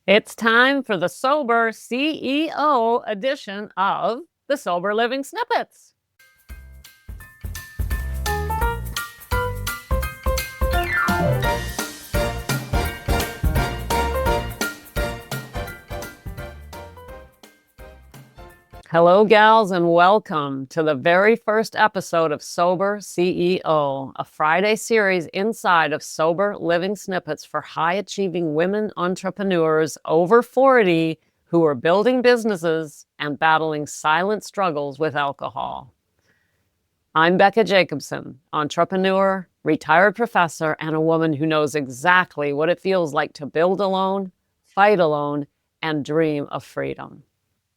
It's time for the Sober CEO edition of the Sober Living Snippets. Hello, gals, and welcome to the very first episode of Sober CEO, a Friday series inside of Sober Living Snippets for high-achieving women entrepreneurs over 40 who are building businesses and battling silent struggles with alcohol. I'm Becca Jacobson, entrepreneur, retired professor, and a woman who knows exactly what it feels like to build alone, fight alone, and dream of freedom.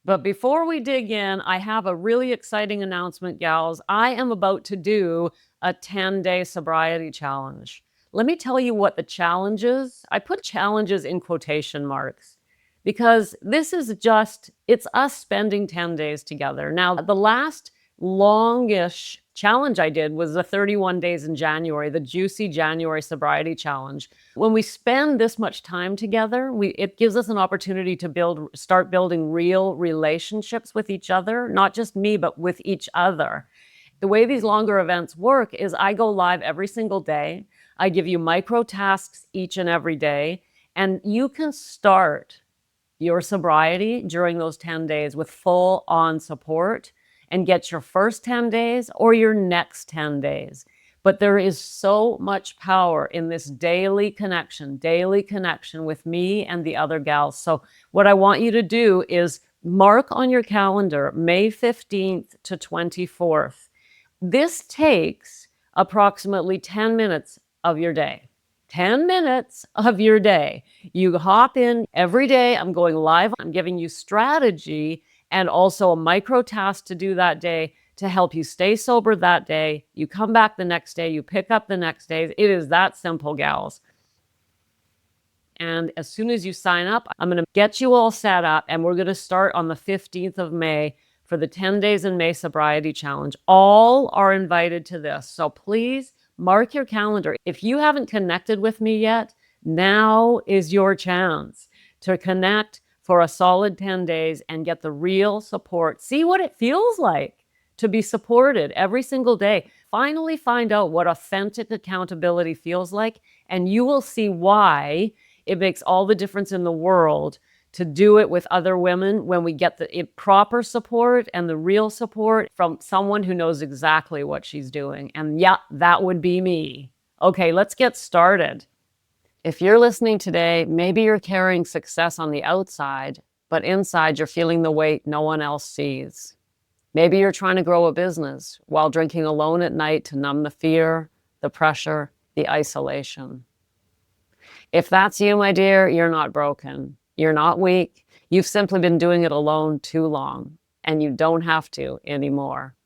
But before we dig in, I have a really exciting announcement, gals. I am about to do a 10-day sobriety challenge. Let me tell you what the challenge is. I put challenges in quotation marks because this is it's us spending 10 days together. Now, the last longish challenge I did was the 31 days in January, the Juicy January Sobriety Challenge. When we spend this much time together, it gives us an opportunity to start building real relationships with each other, not just me, but with each other. The way these longer events work is I go live every single day. I give you micro tasks each and every day, and you can start your sobriety during those 10 days with full on support and get your first 10 days or your next 10 days. But there is so much power in this daily connection with me and the other gals. So what I want you to do is mark on your calendar May 15th to 24th. This takes approximately 10 minutes of your day. 10 minutes of your day. You hop in every day. I'm going live. I'm giving you strategy and also a micro task to do that day to help you stay sober that day. You come back the next day, you pick up the next day. It is that simple, gals. And as soon as you sign up, I'm going to get you all set up, and we're going to start on the 15th of May for the 10 Days in May Sobriety Challenge. All are invited to this. So please mark your calendar. If you haven't connected with me yet, now is your chance to connect for a solid 10 days and get the real support. See what it feels like to be supported every single day. Finally find out what authentic accountability feels like, and you will see why it makes all the difference in the world to do it with other women when we get the proper support and the real support from someone who knows exactly what she's doing. And yeah, that would be me. Okay, let's get started. If you're listening today, maybe you're carrying success on the outside, but inside you're feeling the weight no one else sees. Maybe you're trying to grow a business while drinking alone at night to numb the fear, the pressure, the isolation. If that's you, my dear, you're not broken. You're not weak. You've simply been doing it alone too long, and you don't have to anymore.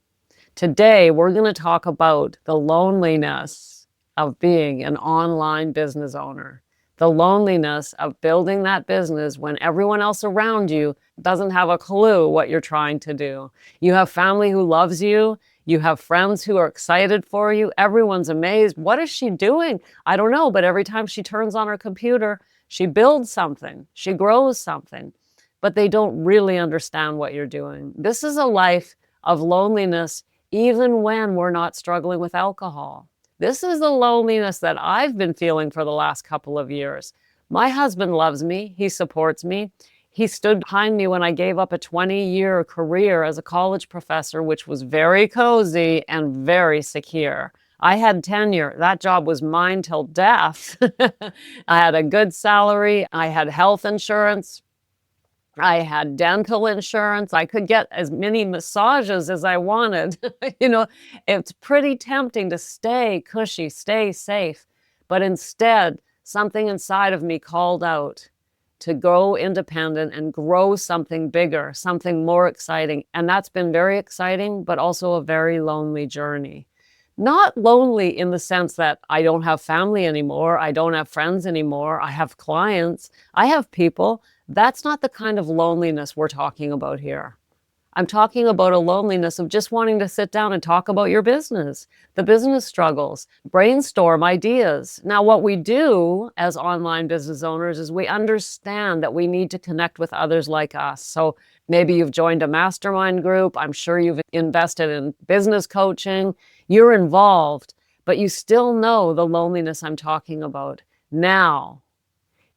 Today, we're going to talk about the loneliness of being an online business owner, the loneliness of building that business when everyone else around you doesn't have a clue what you're trying to do. You have family who loves you. You have friends who are excited for you. Everyone's amazed. What is she doing? I don't know, but every time she turns on her computer, she builds something. She grows something, but they don't really understand what you're doing. This is a life of loneliness, even when we're not struggling with alcohol. This is the loneliness that I've been feeling for the last couple of years. My husband loves me. He supports me. He stood behind me when I gave up a 20-year career as a college professor, which was very cozy and very secure. I had tenure. That job was mine till death. I had a good salary. I had health insurance. I had dental insurance. I could get as many massages as I wanted. It's pretty tempting to stay cushy, stay safe. But instead, something inside of me called out to go independent and grow something bigger, something more exciting. And that's been very exciting, but also a very lonely journey. Not lonely in the sense that I don't have family anymore. I don't have friends anymore. I have clients. I have people. That's not the kind of loneliness we're talking about here. I'm talking about a loneliness of just wanting to sit down and talk about your business, the business struggles, brainstorm ideas. Now, what we do as online business owners is we understand that we need to connect with others like us. So maybe you've joined a mastermind group. I'm sure you've invested in business coaching. You're involved, but you still know the loneliness I'm talking about. Now,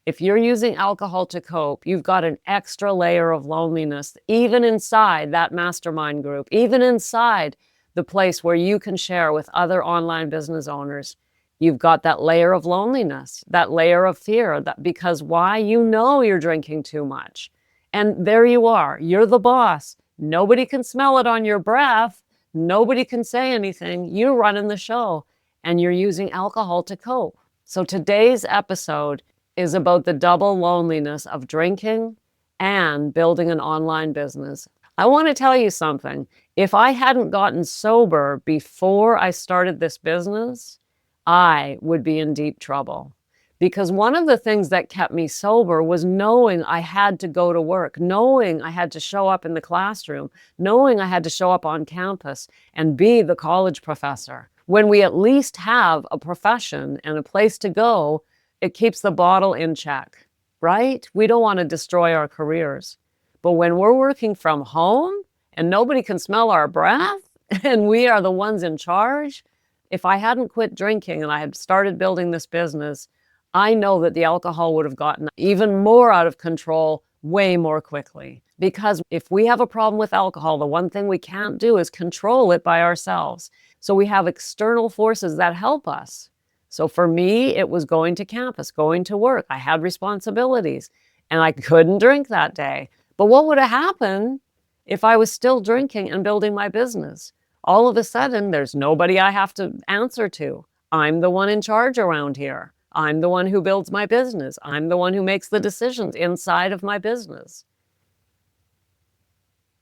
if you're using alcohol to cope, you've got an extra layer of loneliness, even inside that mastermind group, even inside the place where you can share with other online business owners. You've got that layer of loneliness, that layer of fear, that because why? You know you're drinking too much. And there you are. You're the boss. Nobody can smell it on your breath. Nobody can say anything. You're running the show and you're using alcohol to cope. So today's episode is about the double loneliness of drinking and building an online business. I want to tell you something. If I hadn't gotten sober before I started this business, I would be in deep trouble. Because one of the things that kept me sober was knowing I had to go to work, knowing I had to show up in the classroom, knowing I had to show up on campus and be the college professor. When we at least have a profession and a place to go, it keeps the bottle in check, right? We don't want to destroy our careers. But when we're working from home and nobody can smell our breath and we are the ones in charge, if I hadn't quit drinking and I had started building this business, I know that the alcohol would have gotten even more out of control way more quickly. Because if we have a problem with alcohol, the one thing we can't do is control it by ourselves. So we have external forces that help us. So for me, it was going to campus, going to work. I had responsibilities and I couldn't drink that day. But what would have happened if I was still drinking and building my business? All of a sudden, there's nobody I have to answer to. I'm the one in charge around here. I'm the one who builds my business. I'm the one who makes the decisions inside of my business.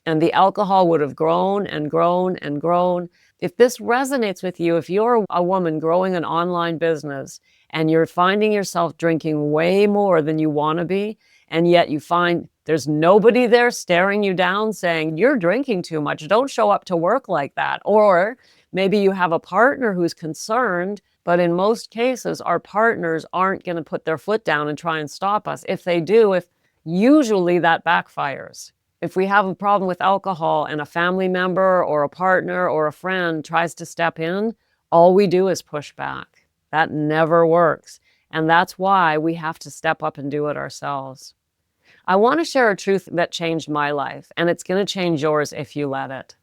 And the alcohol would have grown and grown and grown. If this resonates with you, if you're a woman growing an online business and you're finding yourself drinking way more than you want to be, and yet you find there's nobody there staring you down saying, you're drinking too much, don't show up to work like that. Or maybe you have a partner who's concerned, but in most cases, our partners aren't going to put their foot down and try and stop us. If they do, usually that backfires. If we have a problem with alcohol and a family member or a partner or a friend tries to step in, all we do is push back. That never works. And that's why we have to step up and do it ourselves. I want to share a truth that changed my life, and it's going to change yours if you let it.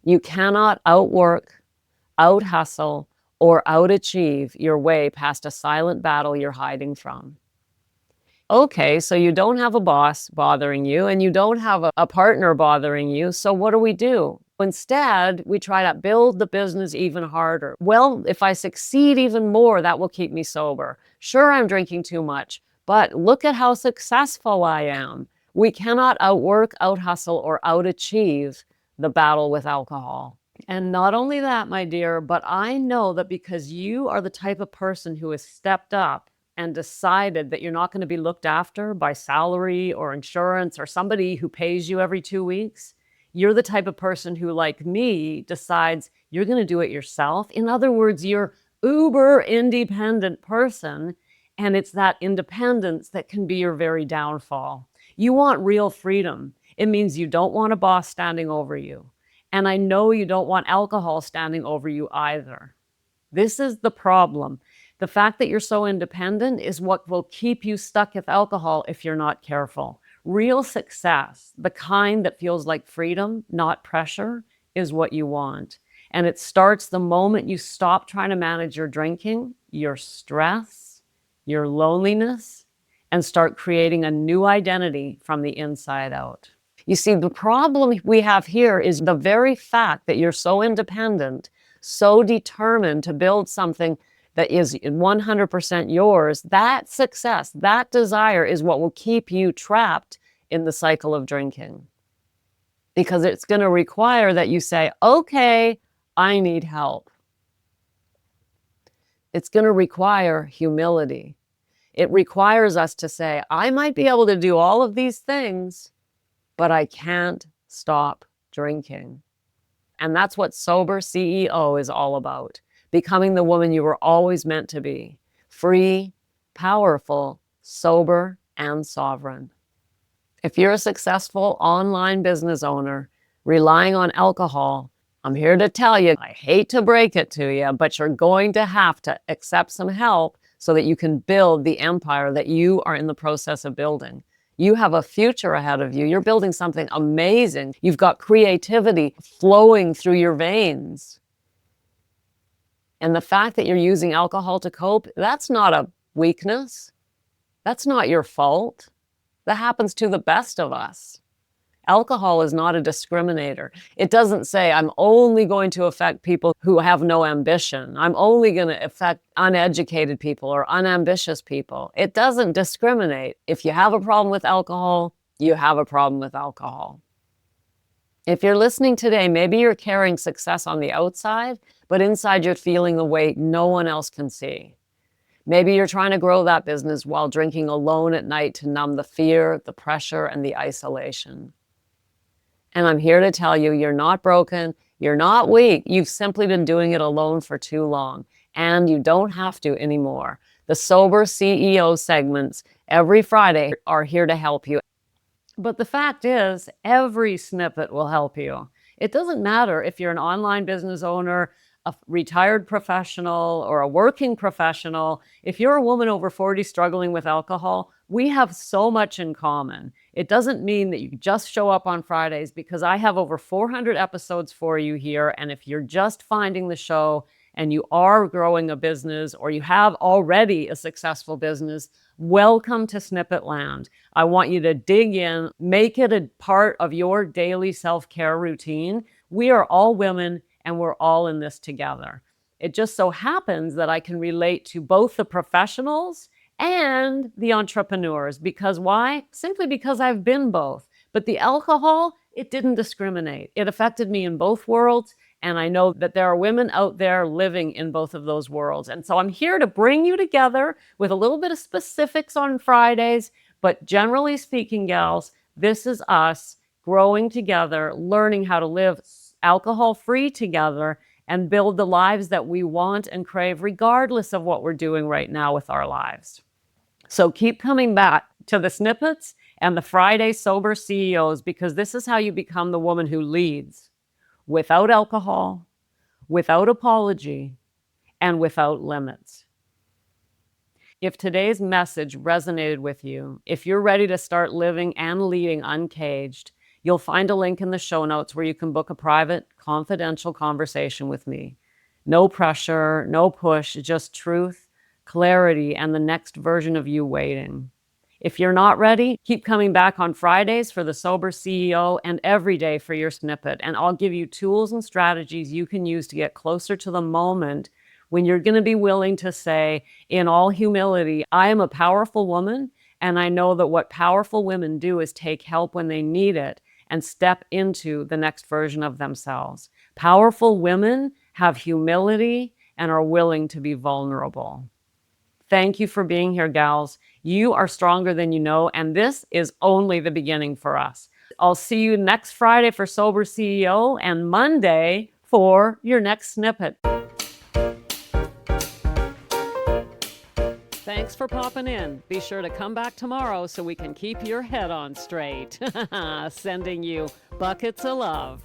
You cannot outwork, out-hustle, or out-achieve your way past a silent battle you're hiding from. Okay, so you don't have a boss bothering you and you don't have a partner bothering you. So what do? Instead, we try to build the business even harder. Well, if I succeed even more, that will keep me sober. Sure, I'm drinking too much, but look at how successful I am. We cannot outwork, out-hustle, or out-achieve the battle with alcohol. And not only that, my dear, but I know that because you are the type of person who has stepped up and decided that you're not going to be looked after by salary or insurance or somebody who pays you every 2 weeks, you're the type of person who, like me, decides you're going to do it yourself. In other words, you're uber independent person, and it's that independence that can be your very downfall. You want real freedom. It means you don't want a boss standing over you. And I know you don't want alcohol standing over you either. This is the problem. The fact that you're so independent is what will keep you stuck with alcohol if you're not careful. Real success, the kind that feels like freedom, not pressure, is what you want. And it starts the moment you stop trying to manage your drinking, your stress, your loneliness, and start creating a new identity from the inside out. You see, the problem we have here is the very fact that you're so independent, so determined to build something that is 100% yours. That success, that desire is what will keep you trapped in the cycle of drinking. Because it's going to require that you say, okay, I need help. It's going to require humility. It requires us to say, I might be able to do all of these things, but I can't stop drinking. And that's what Sober CEO is all about. Becoming the woman you were always meant to be. Free, powerful, sober, and sovereign. If you're a successful online business owner relying on alcohol, I'm here to tell you, I hate to break it to you, but you're going to have to accept some help so that you can build the empire that you are in the process of building. You have a future ahead of you. You're building something amazing. You've got creativity flowing through your veins. And the fact that you're using alcohol to cope, that's not a weakness. That's not your fault. That happens to the best of us. Alcohol is not a discriminator. It doesn't say, I'm only going to affect people who have no ambition. I'm only going to affect uneducated people or unambitious people. It doesn't discriminate. If you have a problem with alcohol, you have a problem with alcohol. If you're listening today, maybe you're carrying success on the outside, but inside you're feeling the weight no one else can see. Maybe you're trying to grow that business while drinking alone at night to numb the fear, the pressure, and the isolation. And I'm here to tell you, you're not broken, you're not weak. You've simply been doing it alone for too long, and you don't have to anymore. The Sober CEO segments every Friday are here to help you. But the fact is, every snippet will help you. It doesn't matter if you're an online business owner, a retired professional, or a working professional. If you're a woman over 40 struggling with alcohol, we have so much in common. It doesn't mean that you just show up on Fridays, because I have over 400 episodes for you here. And if you're just finding the show and you are growing a business, or you have already a successful business, welcome to Snippet Land. I want you to dig in, make it a part of your daily self-care routine. We are all women, and we're all in this together. It just so happens that I can relate to both the professionals and the entrepreneurs. Because why? Simply because I've been both. But the alcohol, it didn't discriminate. It affected me in both worlds. And I know that there are women out there living in both of those worlds. And so I'm here to bring you together with a little bit of specifics on Fridays. But generally speaking, gals, this is us growing together, learning how to live alcohol-free together, and build the lives that we want and crave, regardless of what we're doing right now with our lives. So keep coming back to the snippets and the Friday Sober CEOs, because this is how you become the woman who leads without alcohol, without apology, and without limits. If today's message resonated with you, if you're ready to start living and leading uncaged, you'll find a link in the show notes where you can book a private, confidential conversation with me. No pressure, no push, just truth, clarity, and the next version of you waiting. If you're not ready, keep coming back on Fridays for the Sober CEO and every day for your snippet. And I'll give you tools and strategies you can use to get closer to the moment when you're going to be willing to say, in all humility, I am a powerful woman, and I know that what powerful women do is take help when they need it and step into the next version of themselves. Powerful women have humility and are willing to be vulnerable. Thank you for being here, gals. You are stronger than you know, and this is only the beginning for us. I'll see you next Friday for Sober CEO and Monday for your next snippet. Thanks for popping in. Be sure to come back tomorrow so we can keep your head on straight. Sending you buckets of love.